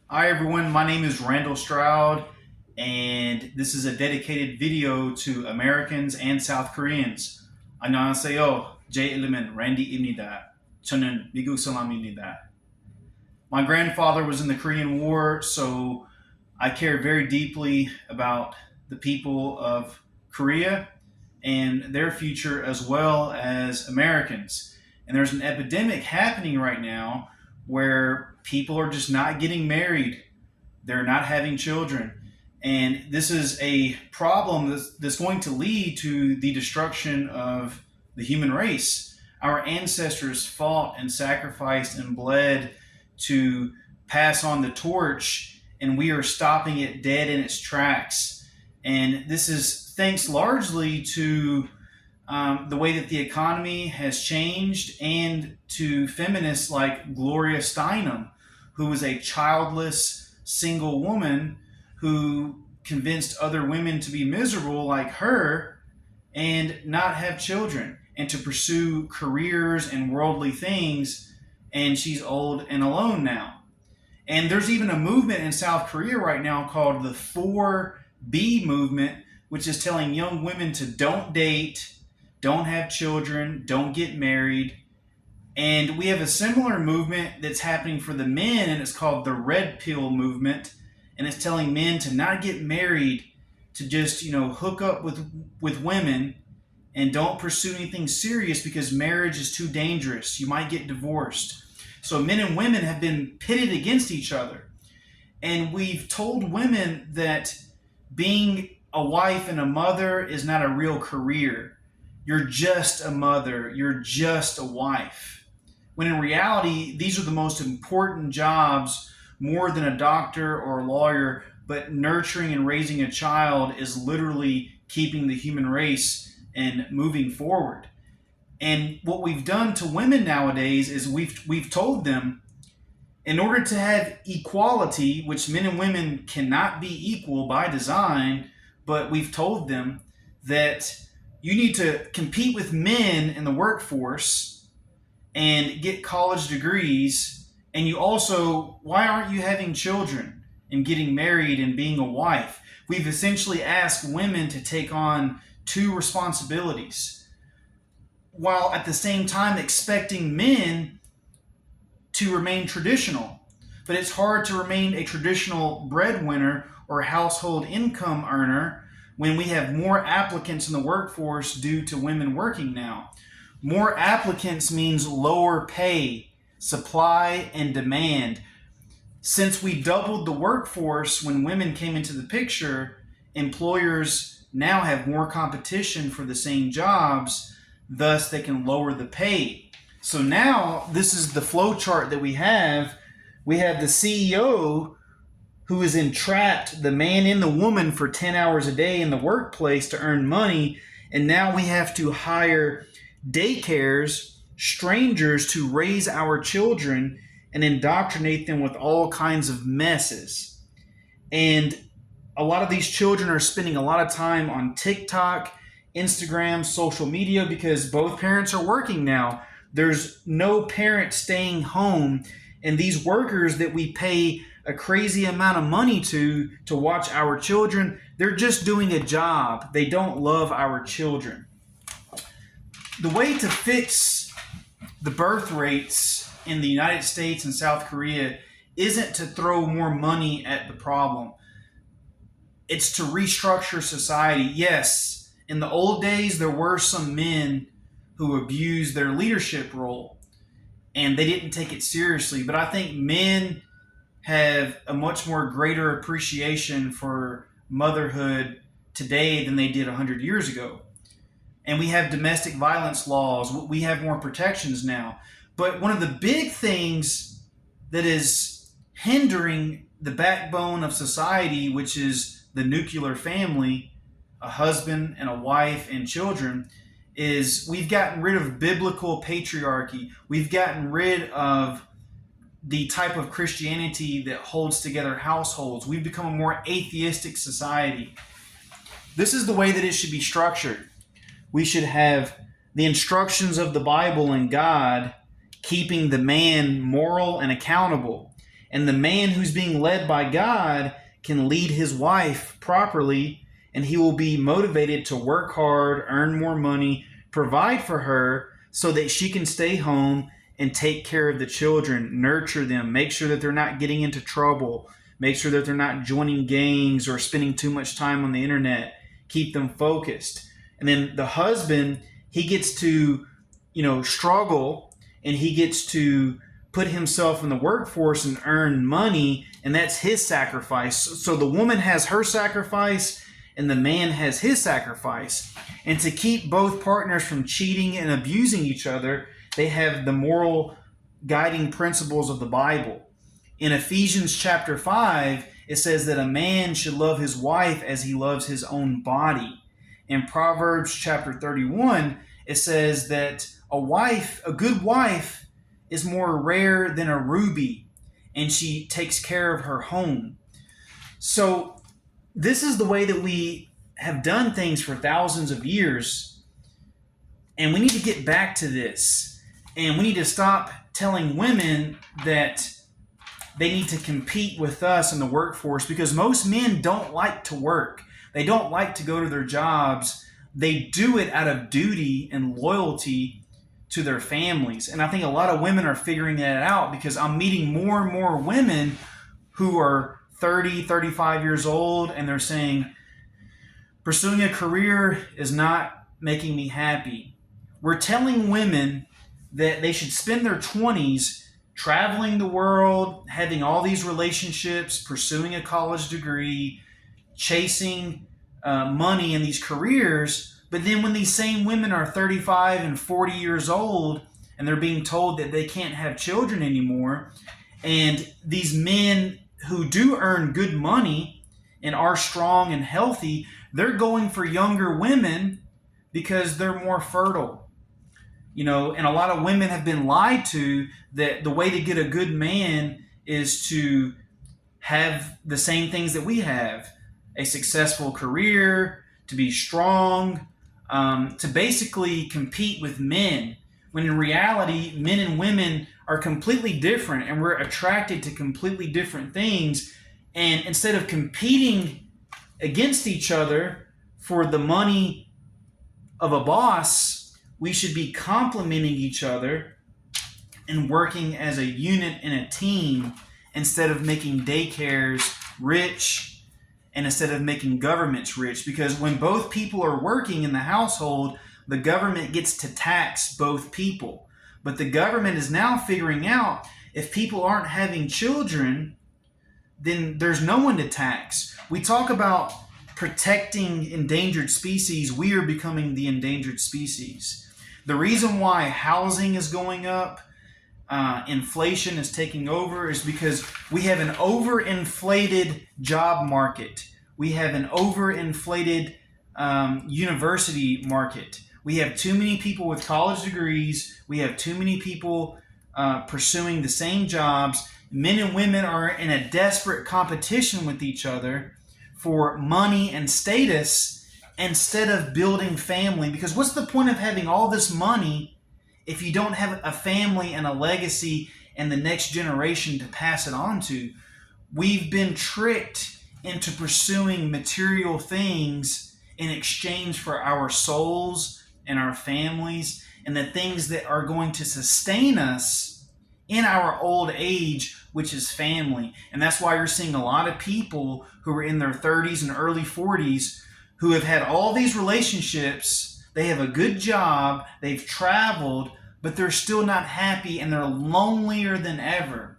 Hi everyone, my name is Randall Stroud, and this is a dedicated video to Americans and South Koreans. 안녕하세요, 제 이름은 Randy입니다. 저는 미국 사람입니다. My grandfather was in the Korean War, so I care very deeply about the people of Korea and their future as well as Americans. And there's an epidemic happening right now where people are just not getting married. They're not having children. And this is a problem that's going to lead to the destruction of the human race. Our ancestors fought and sacrificed and bled to pass on the torch, and we are stopping it dead in its tracks. And this is thanks largely to the way that the economy has changed, and to feminists like Gloria Steinem, who was a childless single woman who convinced other women to be miserable like her and not have children and to pursue careers and worldly things. And she's old and alone now. And there's even a movement in South Korea right now called the 4B movement, which is telling young women to don't date, don't have children, don't get married. And we have a similar movement that's happening for the men, and it's called the Red Pill movement. And it's telling men to not get married, to just, hook up with women and don't pursue anything serious because marriage is too dangerous. You might get divorced. So men and women have been pitted against each other. And we've told women that being a wife and a mother is not a real career. You're just a mother. You're just a wife. When in reality, these are the most important jobs, more than a doctor or a lawyer. But nurturing and raising a child is literally keeping the human race and moving forward. And what we've done to women nowadays is we've told them, in order to have equality, which men and women cannot be equal by design, but we've told them that you need to compete with men in the workforce and get college degrees. And you also, why aren't you having children and getting married and being a wife? We've essentially asked women to take on two responsibilities, while at the same time expecting men to remain traditional. But it's hard to remain a traditional breadwinner or household income earner when we have more applicants in the workforce due to women working now. More applicants means lower pay, supply, and demand. Since we doubled the workforce when women came into the picture, employers now have more competition for the same jobs, thus they can lower the pay. So now this is the flow chart that we have. We have the CEO who has entrapped the man and the woman for 10 hours a day in the workplace to earn money. And now we have to hire daycares, strangers, to raise our children and indoctrinate them with all kinds of messes. And a lot of these children are spending a lot of time on TikTok, Instagram, social media, because both parents are working now. There's no parent staying home. And these workers that we pay a crazy amount of money to watch our children, they're just doing a job. They don't love our children. The way to fix the birth rates in the United States and South Korea isn't to throw more money at the problem. It's to restructure society. Yes, in the old days, there were some men who abused their leadership role and they didn't take it seriously. But I think men have a much more greater appreciation for motherhood today than they did 100 years ago. And we have domestic violence laws. We have more protections now. But one of the big things that is hindering the backbone of society, which is the nuclear family, a husband and a wife and children, is we've gotten rid of biblical patriarchy. We've gotten rid of the type of Christianity that holds together households. We've become a more atheistic society. This is the way that it should be structured. We should have the instructions of the Bible and God keeping the man moral and accountable. And the man who's being led by God can lead his wife properly, and he will be motivated to work hard, earn more money, provide for her so that she can stay home and take care of the children, nurture them, make sure that they're not getting into trouble, make sure that they're not joining gangs or spending too much time on the internet, keep them focused. And then the husband, he gets to, struggle, and he gets to put himself in the workforce and earn money, and that's his sacrifice. So the woman has her sacrifice and the man has his sacrifice. And to keep both partners from cheating and abusing each other, they have the moral guiding principles of the Bible. In Ephesians chapter 5, it says that a man should love his wife as he loves his own body. In Proverbs chapter 31, it says that a good wife, is more rare than a ruby, and she takes care of her home. So this is the way that we have done things for thousands of years, and we need to get back to this. And we need to stop telling women that they need to compete with us in the workforce, because most men don't like to work. They don't like to go to their jobs. They do it out of duty and loyalty to their families. And I think a lot of women are figuring that out, because I'm meeting more and more women who are 30, 35 years old, and they're saying, pursuing a career is not making me happy. We're telling women that they should spend their 20s traveling the world, having all these relationships, pursuing a college degree, chasing money in these careers. But then when these same women are 35 and 40 years old, and they're being told that they can't have children anymore, and these men who do earn good money and are strong and healthy, they're going for younger women because they're more fertile. And a lot of women have been lied to that the way to get a good man is to have the same things that we have: a successful career, to be strong, to basically compete with men, when in reality, men and women are completely different, and we're attracted to completely different things. And instead of competing against each other for the money of a boss, we should be complementing each other and working as a unit in a team, instead of making daycares rich and instead of making governments rich. Because when both people are working in the household, the government gets to tax both people. But the government is now figuring out, if people aren't having children, then there's no one to tax. We talk about protecting endangered species. We are becoming the endangered species. The reason why housing is going up, inflation is taking over, is because we have an overinflated job market. We have an overinflated university market. We have too many people with college degrees. We have too many people pursuing the same jobs. Men and women are in a desperate competition with each other for money and status, instead of building family. Because what's the point of having all this money if you don't have a family and a legacy and the next generation to pass it on to? We've been tricked into pursuing material things in exchange for our souls and our families and the things that are going to sustain us in our old age, which is family. And that's why you're seeing a lot of people who are in their 30s and early 40s who have had all these relationships. They have a good job, they've traveled, but they're still not happy, and they're lonelier than ever.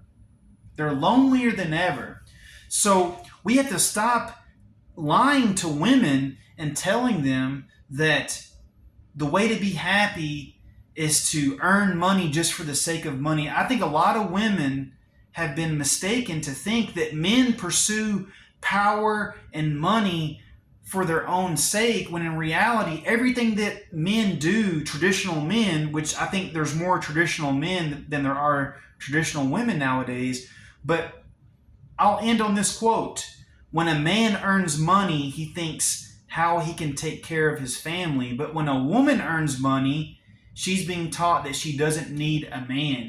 They're lonelier than ever. So we have to stop lying to women and telling them that the way to be happy is to earn money just for the sake of money. I think a lot of women have been mistaken to think that men pursue power and money for their own sake, when in reality, everything that men do, traditional men, which I think there's more traditional men than there are traditional women nowadays, but I'll end on this quote. When a man earns money, he thinks how he can take care of his family. But when a woman earns money, She's being taught that she doesn't need a man.